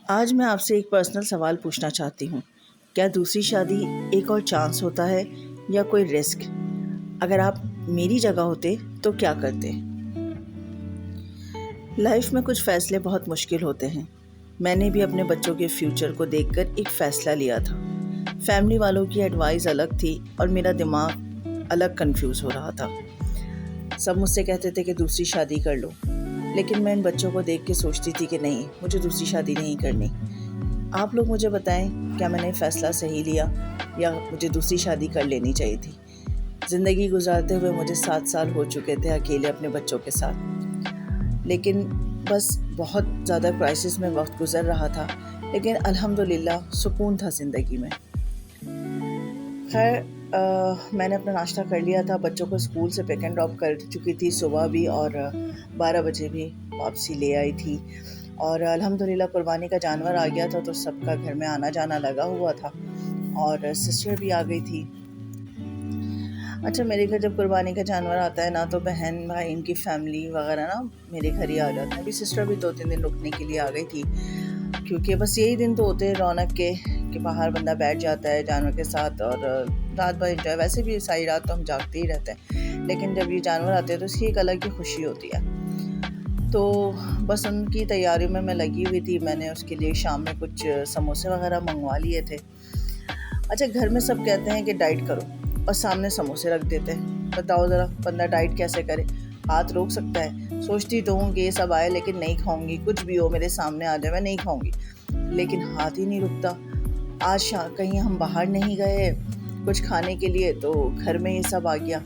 आज मैं आपसे एक पर्सनल सवाल पूछना चाहती हूँ। क्या दूसरी शादी एक और चांस होता है या कोई रिस्क? अगर आप मेरी जगह होते तो क्या करते? लाइफ में कुछ फ़ैसले बहुत मुश्किल होते हैं। मैंने भी अपने बच्चों के फ्यूचर को देखकर एक फ़ैसला लिया था। फैमिली वालों की एडवाइस अलग थी और मेरा दिमाग अलग कंफ्यूज हो रहा था। सब मुझसे कहते थे कि दूसरी शादी कर लो, लेकिन मैं इन बच्चों को देख के सोचती थी कि नहीं, मुझे दूसरी शादी नहीं करनी। आप लोग मुझे बताएं, क्या मैंने फ़ैसला सही लिया या मुझे दूसरी शादी कर लेनी चाहिए थी? ज़िंदगी गुजारते हुए मुझे 7 साल हो चुके थे अकेले अपने बच्चों के साथ। लेकिन बस बहुत ज़्यादा क्राइसिस में वक्त गुजर रहा था, लेकिन अल्हम्दुलिल्लाह सुकून था ज़िंदगी में। खैर, मैंने अपना नाश्ता कर लिया था, बच्चों को स्कूल से पिक एंड ड्रॉप कर चुकी थी सुबह भी, और 12 बजे भी वापसी ले आई थी। और अल्हम्दुलिल्लाह कुर्बानी का जानवर आ गया था, तो सबका घर में आना जाना लगा हुआ था और सिस्टर भी आ गई थी। अच्छा, मेरे घर जब कुर्बानी का जानवर आता है ना, तो बहन भाई इनकी फैमिली वगैरह ना मेरे घर ही आ जाते हैं। अभी सिस्टर भी 2-3 दिन रुकने के लिए आ गई थी, क्योंकि बस यही दिन तो होते हैं रौनक के कि बाहर बंदा बैठ जाता है जानवर के साथ और रात भर इंजॉय। वैसे भी सारी रात तो हम जागते ही रहते हैं, लेकिन जब ये जानवर आते हैं तो इसकी एक अलग ही खुशी होती है। तो बस उनकी तैयारियों में मैं लगी हुई थी। मैंने उसके लिए शाम में कुछ समोसे वगैरह मंगवा लिए थे। अच्छा, घर में सब कहते हैं कि डाइट करो और सामने समोसे रख देते हैं। बताओ ज़रा, बंदा डाइट कैसे करे? हाथ रोक सकता है? सोचती तो हूँ कि ये सब आए लेकिन नहीं खाऊंगी, कुछ भी हो मेरे सामने आ जाए मैं नहीं खाऊंगी, लेकिन हाथ ही नहीं रुकता। आज कहीं हम बाहर नहीं गए कुछ खाने के लिए, तो घर में ये सब आ गया।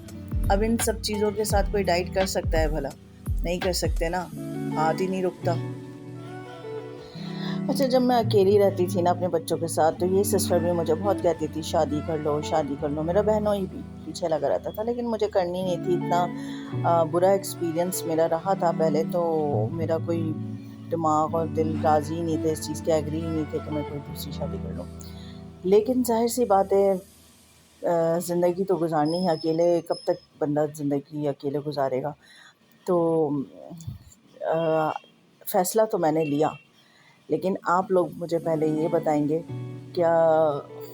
अब इन सब चीज़ों के साथ कोई डाइट कर सकता है भला? नहीं कर सकते ना, हाथ ही नहीं रुकता। अच्छा, जब मैं अकेली रहती थी ना अपने बच्चों के साथ, तो ये सिस्टर भी मुझे बहुत कहती थी शादी कर लो, शादी कर लो। मेरा बहनों ही भी पीछे लगा रहता था, लेकिन मुझे करनी नहीं थी। इतना बुरा एक्सपीरियंस मेरा रहा था पहले, तो मेरा कोई दिमाग और दिल राज़ी नहीं थे इस चीज़ के, एग्री ही नहीं थे कि मैं कोई दूसरी शादी कर लूँ। लेकिन ज़ाहिर सी बात है, ज़िंदगी तो गुजारनी है अकेले, कब तक बंदा ज़िंदगी अकेले गुजारेगा। तो फ़ैसला तो मैंने लिया, लेकिन आप लोग मुझे पहले ये बताएंगे, क्या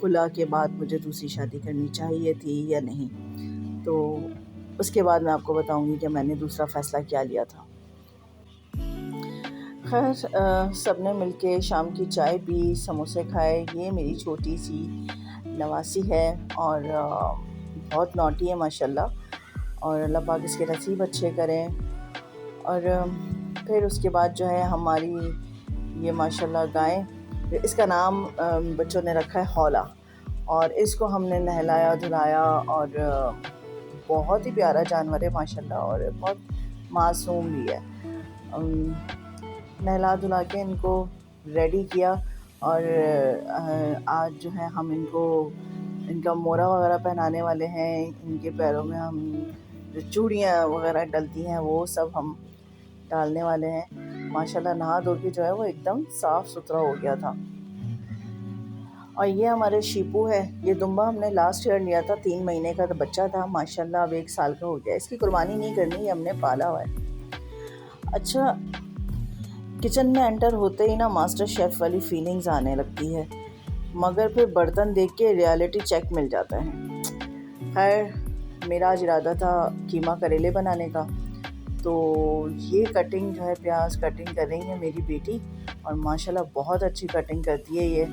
खुला के बाद मुझे दूसरी शादी करनी चाहिए थी या नहीं? तो उसके बाद मैं आपको बताऊंगी कि मैंने दूसरा फ़ैसला क्या लिया था। खैर, सबने मिलके शाम की चाय पी, समोसे खाए। ये मेरी छोटी सी नवासी है और बहुत नॉटी है माशाल्लाह, और अल्लाह पाक इसके नसीब अच्छे करें। और फिर उसके बाद जो है हमारी ये माशाल्लाह गाय, इसका नाम बच्चों ने रखा है हौला, और इसको हमने नहलाया धुलाया, और बहुत ही प्यारा जानवर है माशाल्लाह, और बहुत मासूम भी है। नहला धुला के इनको रेडी किया, और आज जो है हम इनको इनका मोरा वगैरह पहनाने वाले हैं। इनके पैरों में हम जो चूड़ियाँ वगैरह डलती हैं वो सब हम डालने वाले हैं। माशाल्लाह नहा धो के जो है वो एकदम साफ़ सुथरा हो गया था। और ये हमारे शीपू है। ये दुम्बा हमने लास्ट ईयर लिया था, 3 महीने का तो बच्चा था, माशाल्लाह अब 1 साल का हो गया। इसकी कुर्बानी नहीं करनी, ये हमने पाला हुआ है। अच्छा, किचन में एंटर होते ही ना मास्टर शेफ़ वाली फीलिंग्स आने लगती है, मगर फिर बर्तन देख के रियलिटी चेक मिल जाता है। खैर, मेरा आज इरादा था कीमा करेले बनाने का, तो ये कटिंग जो है, प्याज कटिंग कर रही है मेरी बेटी, और माशाल्लाह बहुत अच्छी कटिंग करती है ये,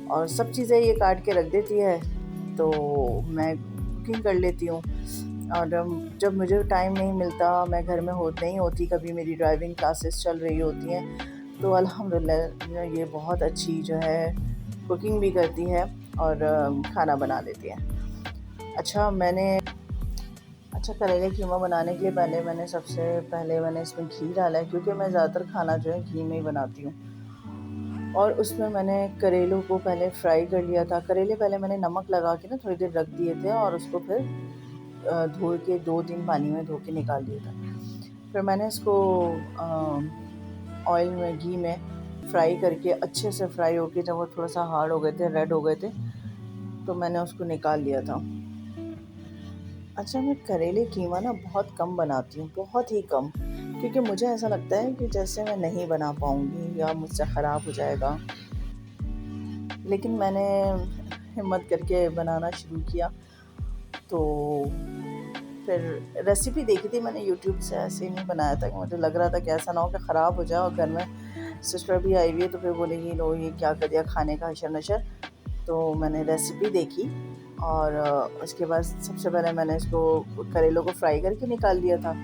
और सब चीज़ें ये काट के रख देती है, तो मैं कुकिंग कर लेती हूँ। और जब मुझे टाइम नहीं मिलता, मैं घर में नहीं होती, कभी मेरी ड्राइविंग क्लासेस चल रही होती हैं, तो अल्हम्दुलिल्लाह ये बहुत अच्छी जो है कुकिंग भी करती है और खाना बना लेती है। अच्छा, करेले कीमा बनाने के लिए सबसे पहले मैंने इसमें घी डाला है, क्योंकि मैं ज़्यादातर खाना जो है घी में ही बनाती हूँ। और उसमें मैंने करेलों को पहले फ्राई कर लिया था। करेले पहले मैंने नमक लगा के ना थोड़ी देर रख दिए थे, और उसको फिर धो के 2-3 पानी में धो के निकाल दिया था। फिर मैंने इसको ऑयल में, घी में फ्राई करके, अच्छे से फ्राई होके जब वो थोड़ा सा हार्ड हो गए थे, रेड हो गए थे, तो मैंने उसको निकाल लिया था। अच्छा, मैं करेले कीमा ना बहुत कम बनाती हूँ, बहुत ही कम। क्योंकि मुझे ऐसा लगता है कि जैसे मैं नहीं बना पाऊँगी या मुझसे ख़राब हो जाएगा। लेकिन मैंने हिम्मत करके बनाना शुरू किया, तो फिर रेसिपी देखी थी मैंने यूट्यूब से, ऐसे ही नहीं बनाया था कि मुझे लग रहा था कि ऐसा ना हो कि ख़राब हो जाए और घर में सिस्टर भी आई हुई है तो फिर बोलेगी लो ये क्या कर दिया खाने का हशर नशर। तो मैंने रेसिपी देखी और उसके बाद सबसे पहले मैंने इसको करेलों को फ्राई करके निकाल लिया था।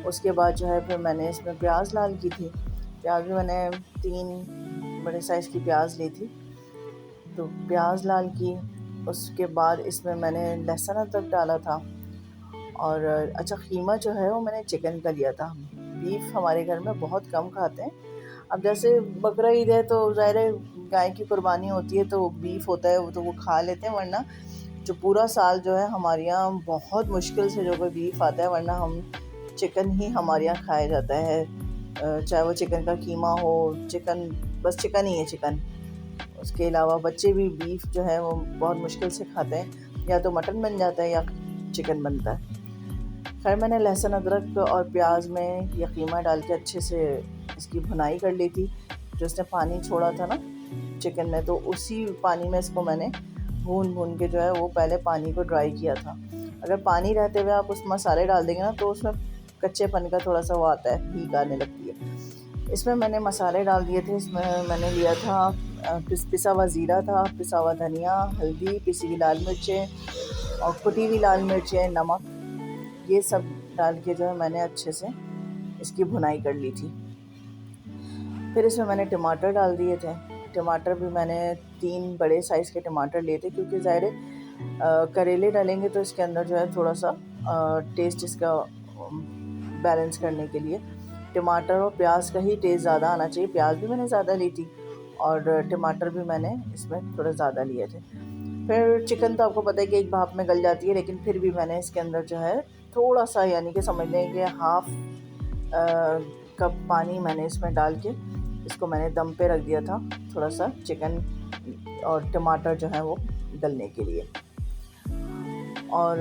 उसके बाद जो है फिर मैंने इसमें प्याज लाल की थी। प्याज भी मैंने 3 बड़े साइज़ की प्याज ली थी, तो प्याज लाल की। उसके बाद इसमें मैंने लहसुन अदरक डाला था और अच्छा कीमा जो है वो मैंने चिकन का लिया था। बीफ हमारे घर में बहुत कम खाते हैं। अब जैसे बकरा ईद है तो ज़ाहिर है गाय की कुर्बानी होती है तो बीफ होता है वो तो वो खा लेते हैं, वरना जो पूरा साल जो है हमारे यहाँ बहुत मुश्किल से जो कोई बीफ आता है, वरना हम चिकन ही हमारे यहाँ खाया जाता है। चाहे वो चिकन का कीमा हो, चिकन बस चिकन ही है चिकन। उसके अलावा बच्चे भी बीफ जो है वो बहुत मुश्किल से खाते हैं, या तो मटन बन जाता है या चिकन बनता है। खैर मैंने लहसुन अदरक और प्याज में या कीमा डाल के अच्छे से इसकी भुनाई कर ली थी। जो इसने पानी छोड़ा था ना चिकन ने, तो उसी पानी में इसको मैंने भून के जो है वो पहले पानी को ड्राई किया था। अगर पानी रहते हुए आप उस मसाले डाल देंगे ना तो उसमें कच्चेपन का थोड़ा सा वो आता है, हींग आने लगती है। इसमें मैंने मसाले डाल दिए थे। इसमें मैंने लिया था पिसा हुआ ज़ीरा था, पिसा हुआ धनिया, हल्दी, पिसी हुई लाल मिर्चें और कुटी हुई लाल मिर्चें, नमक, ये सब डाल के जो है मैंने अच्छे से इसकी भुनाई कर ली थी। फिर इसमें मैंने टमाटर डाल दिए थे। टमाटर भी मैंने 3 बड़े साइज़ के टमाटर लिए थे, क्योंकि ज़ाहिर है करेले डालेंगे तो इसके अंदर जो है थोड़ा सा टेस्ट इसका बैलेंस करने के लिए टमाटर और प्याज का ही टेस्ट ज़्यादा आना चाहिए। प्याज भी मैंने ज़्यादा ली थी और टमाटर भी मैंने इसमें थोड़ा ज़्यादा लिए थे। फिर चिकन तो आपको पता है कि एक भाप में गल जाती है, लेकिन फिर भी मैंने इसके अंदर जो है थोड़ा सा, यानी कि समझ लें कि हाफ़ कप पानी मैंने इसमें डाल के इसको मैंने दम पे रख दिया था, थोड़ा सा चिकन और टमाटर जो है वो गलने के लिए। और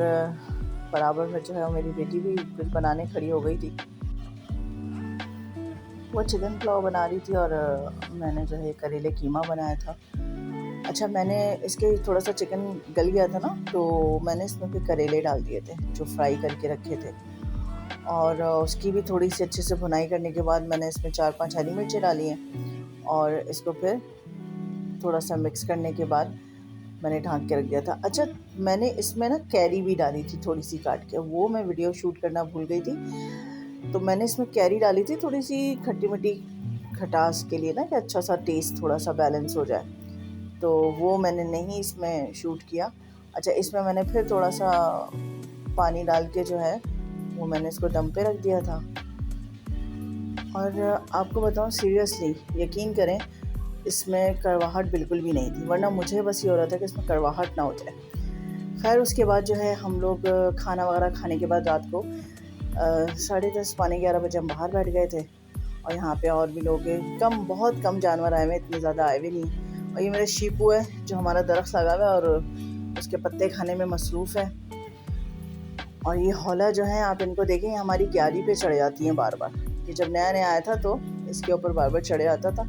बराबर में जो है मेरी बेटी भी कुछ बनाने खड़ी हो गई थी। वो चिकन पुलाव बना रही थी और मैंने जो है करेले कीमा बनाया था। अच्छा, मैंने इसके थोड़ा सा चिकन गल गया था ना, तो मैंने इसमें फिर करेले डाल दिए थे जो फ्राई करके रखे थे, और उसकी भी थोड़ी सी अच्छे से भुनाई करने के बाद मैंने इसमें 4-5 हरी मिर्चें डाली हैं और इसको फिर थोड़ा सा मिक्स करने के बाद मैंने ढाँक के रख दिया था। अच्छा, मैंने इसमें ना कैरी भी डाली थी थोड़ी सी काट के, वो मैं वीडियो शूट करना भूल गई थी। तो मैंने इसमें कैरी डाली थी थोड़ी सी खट्टी-मीठी खटास के लिए ना, कि अच्छा सा टेस्ट थोड़ा सा बैलेंस हो जाए, तो वो मैंने नहीं इसमें शूट किया। अच्छा, इसमें मैंने फिर थोड़ा सा पानी डाल के जो है वो मैंने इसको दम पे रख दिया था। और आपको बताऊँ सीरियसली यकीन करें, इसमें कड़वाहट बिल्कुल भी नहीं थी, वरना मुझे बस ये हो रहा था कि इसमें कड़वाहट ना हो जाए। खैर उसके बाद जो है हम लोग खाना वगैरह खाने के बाद रात को 10:30 पौने 11 बजे हम बाहर बैठ गए थे, और यहाँ पे और भी लोग हैं। बहुत कम जानवर आए हुए हैं, इतने ज़्यादा आए हुए नहीं। और ये मेरा शीपू है जो हमारा दरख्त लगा हुआ है और उसके पत्ते खाने में मसरूफ़ है। और ये हौला जो है आप इनको देखें, हमारी क्यारी पे चढ़ जाती हैं बार बार। ये जब नया नया आया था तो इसके ऊपर बार बार चढ़े आता था,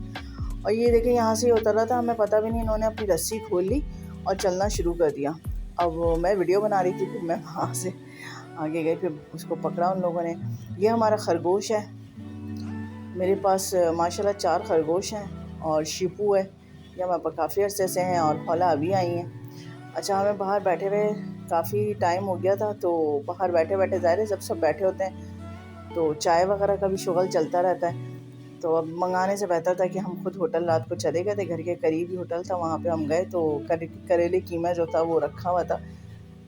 और ये देखें यहाँ से उतर रहा था, हमें पता भी नहीं, इन्होंने अपनी रस्सी खोल ली और चलना शुरू कर दिया। अब मैं वीडियो बना रही थी, फिर मैं वहाँ से आगे गई, फिर उसको पकड़ा उन लोगों ने। ये हमारा खरगोश है, मेरे पास माशाल्लाह 4 खरगोश हैं और शीपू है, ये हमारे पास काफ़ी अरसे से हैं, और हौला अभी आई हैं। अच्छा, हमें बाहर बैठे हुए काफ़ी टाइम हो गया था, तो बाहर बैठे बैठे ज़ाहिर है जब सब बैठे होते हैं तो चाय वगैरह का भी शुगल चलता रहता है। तो अब मंगाने से बेहतर था कि हम खुद होटल रात को चले गए थे, घर के करीब ही होटल था, वहाँ पे हम गए तो करेले कीमा जो था वो रखा हुआ था।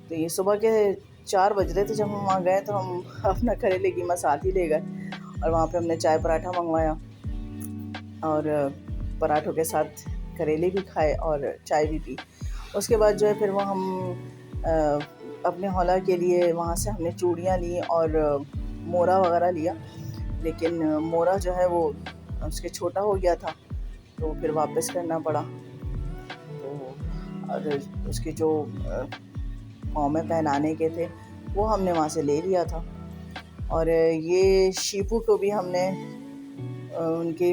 तो ये सुबह के 4 बज रहे थे जब हम वहाँ गए, तो हम अपना करेले कीमा साथ ही ले गए, और वहाँ पे हमने चाय पराठा मंगवाया और पराठों के साथ करेले भी खाए और चाय भी पी। उसके बाद जो है फिर वो हम अपने हौला के लिए वहाँ से हमने चूड़ियाँ ली और मोरा वगैरह लिया, लेकिन मोरा जो है वो उसके छोटा हो गया था तो फिर वापस करना पड़ा। तो और उसके जो पाँव में पहनाने के थे वो हमने वहाँ से ले लिया था, और ये शीपू को भी हमने उनके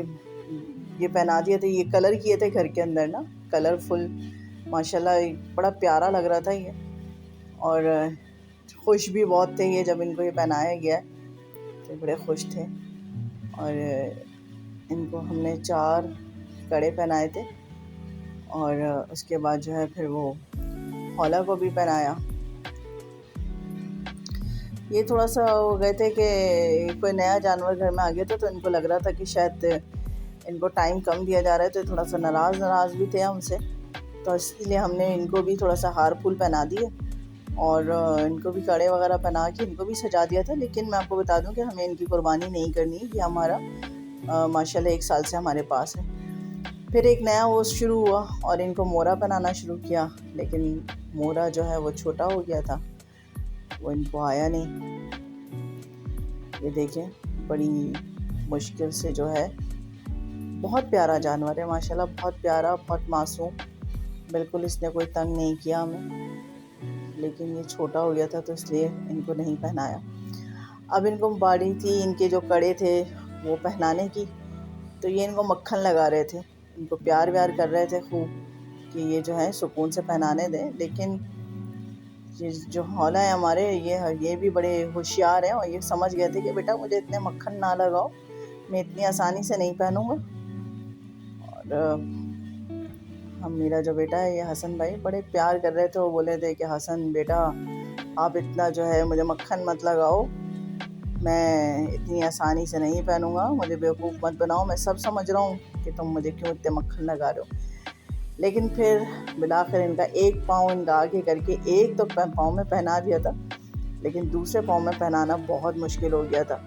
ये पहना दिए थे। ये कलर किए थे घर के अंदर ना, कलरफुल, माशाल्लाह बड़ा प्यारा लग रहा था ये। और खुश भी बहुत थे ये, जब इनको ये पहनाया गया तो बड़े खुश थे। और इनको हमने 4 कड़े पहनाए थे और उसके बाद जो है फिर वो हौला को भी पहनाया। ये थोड़ा सा हो गए थे कि कोई नया जानवर घर में आ गया था, तो इनको लग रहा था कि शायद इनको टाइम कम दिया जा रहा है, तो थोड़ा सा नाराज़ भी थे हमसे। तो इसलिए हमने इनको भी थोड़ा सा हार फूल पहना दिए और इनको भी कड़े वगैरह पहना के इनको भी सजा दिया था। लेकिन मैं आपको बता दूं कि हमें इनकी कुर्बानी नहीं करनी, ये हमारा माशाल्लाह 1 साल से हमारे पास है। फिर एक नया वो शुरू हुआ और इनको मोरा पहनाना शुरू किया, लेकिन मोरा जो है वो छोटा हो गया था, वो इनको आया नहीं। ये देखें, बड़ी मुश्किल से जो है, बहुत प्यारा जानवर है माशाल्लाह, बहुत प्यारा, बहुत मासूम, बिल्कुल इसने कोई तंग नहीं किया हमें। लेकिन ये छोटा हो गया था तो इसलिए इनको नहीं पहनाया। अब इनको बारी थी इनके जो कड़े थे वो पहनाने की, तो ये इनको मक्खन लगा रहे थे, इनको प्यार व्यार कर रहे थे खूब कि ये जो है सुकून से पहनाने दें। लेकिन ये जो हौला है हमारे, ये भी बड़े होशियार हैं और ये समझ गए थे कि बेटा मुझे इतने मक्खन ना लगाओ, मैं इतनी आसानी से नहीं पहनूँगा। और हम मेरा जो बेटा है ये हसन भाई बड़े प्यार कर रहे थे, वो बोले थे कि हसन बेटा आप इतना जो है मुझे मक्खन मत लगाओ, मैं इतनी आसानी से नहीं पहनूंगा, मुझे बेवकूफ़ मत बनाओ, मैं सब समझ रहा हूँ कि तुम मुझे क्यों इतने मक्खन लगा रहे हो। लेकिन फिर बिलाखिर इनका एक पाँव इनका आगे करके, एक तो पाँव में पहना दिया था, लेकिन दूसरे पाँव में पहनाना बहुत मुश्किल हो गया था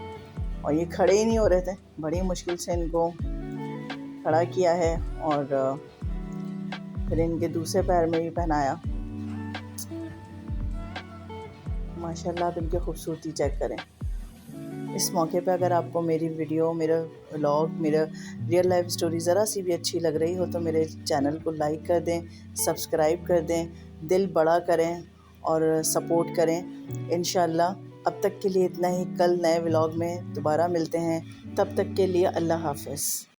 और ये खड़े ही नहीं हो रहे थे। बड़ी मुश्किल से इनको खड़ा किया है और फिर इनके दूसरे पैर में भी पहनाया। माशाल्लाह आप इनकी खूबसूरती चेक करें। इस मौके पे अगर आपको मेरी वीडियो, मेरा व्लॉग, मेरा रियल लाइफ स्टोरी ज़रा सी भी अच्छी लग रही हो तो मेरे चैनल को लाइक कर दें, सब्सक्राइब कर दें, दिल बड़ा करें और सपोर्ट करें। इंशाल्लाह अब तक के लिए इतना ही। कल नए व्लॉग में दोबारा मिलते हैं, तब तक के लिए अल्लाह हाफ़िज़।